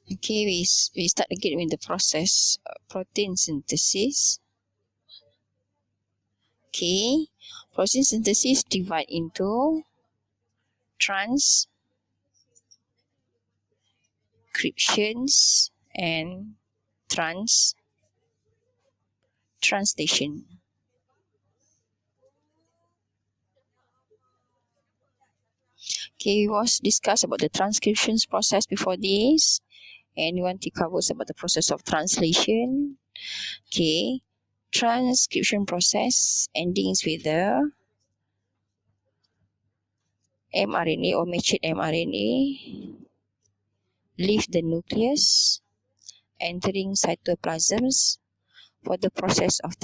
Okay, we start again with the process protein synthesis. Okay, protein synthesis divide into transcriptions and translation. Okay, we was discussed about the transcriptions process before this, and we want to cover about the process of translation. Okay, transcription process endings with the mRNA or matured mRNA leave the nucleus, entering cytoplasms for the process of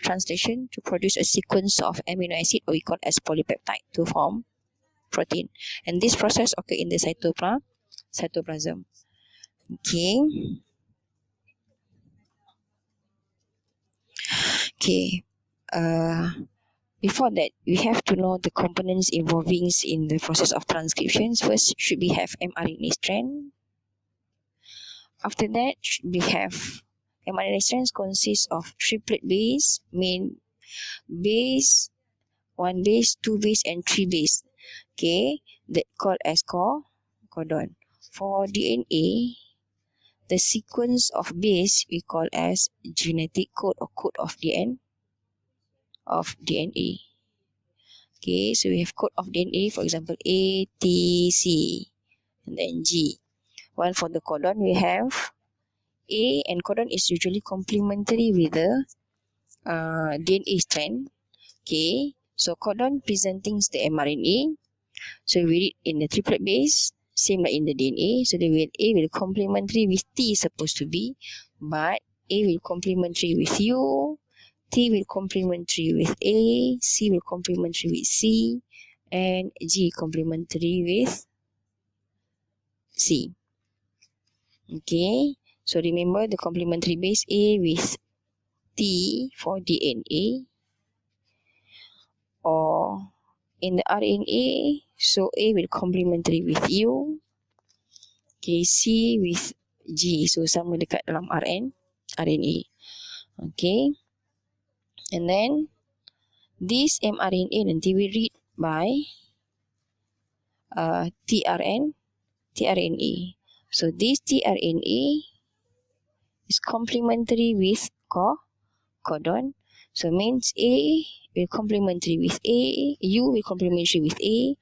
translation to produce a sequence of amino acid, or we call as polypeptide, to form protein. And this process occurs in the cytoplasm. Okay. Okay. Before that, we have to know the components involving in the process of transcriptions. First, should we have mRNA strand? After that, we have mRNA strands consists of triplet base, main base, 1 base, 2 base, and 3 base. Okay, that called as codon. For DNA, the sequence of base we call as genetic code or code of DNA. Okay, so we have code of DNA, for example, A, T, C, and then G. While for the codon, we have A, and codon is usually complementary with the DNA strand. Okay, so codon presenting the mRNA. So we read in the triplet base, same like in the DNA. So the A will complementary with T supposed to be, but A will complementary with U, T will complementary with A, C will complementary with C, and G complementary with C. Okay, so remember the complementary base A with T for DNA, or in the RNA, so A will complementary with U, okay, C with G, so sama dekat dalam RNA. Okay, and then this mRNA nanti we read by tRNA. So this tRNA is complementary with codon. So means A will complementary with A, U will complementary with A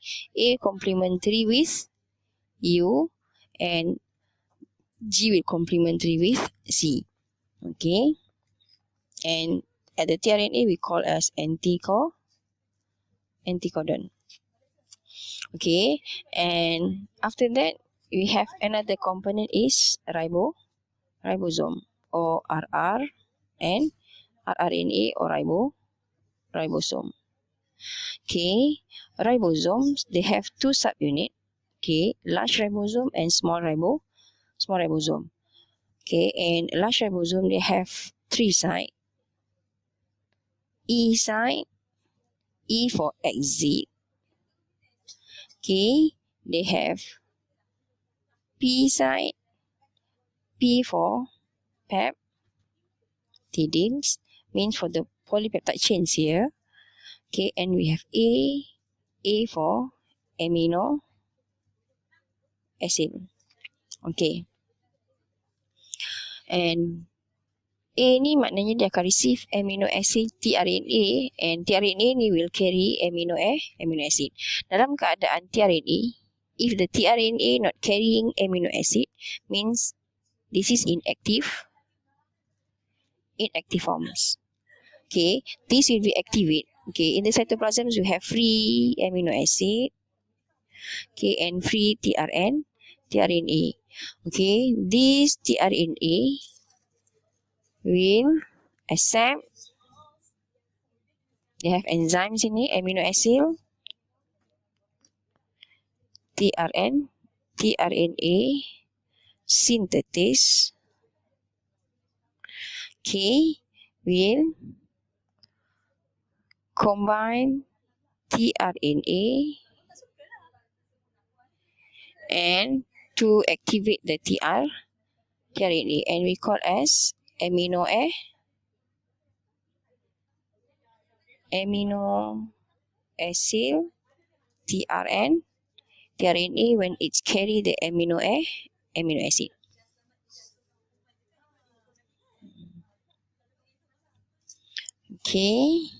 complementary with U, and G will complementary with C. Okay, and at the tRNA we call as anticodon. Okay, and after that we have another component is ribosome, or RR, and rRNA or ribosome. Okay, ribosomes, they have two subunits. Okay, large ribosome and small ribosome. Okay, and large ribosome, they have three sites. E site, E for exit. Okay, they have P site, P for peptidins, means for the polypeptide chains here. Okay, and we have A for amino acid. Okay, and A ni maknanya dia akan receive amino acid tRNA, and tRNA ni will carry amino acid. Dalam keadaan tRNA, if the tRNA not carrying amino acid, means this is inactive forms. Okay, this will be activate. Okay, in the cytoplasm you have free amino acid. Okay, and free tRNA. Okay, this tRNA will accept. They have enzymes in it, amino acid, tRNA synthesis. Okay, will combine tRNA and to activate the tRNA, and we call as amino acyl tRNA when it's carry the amino acid. Okay.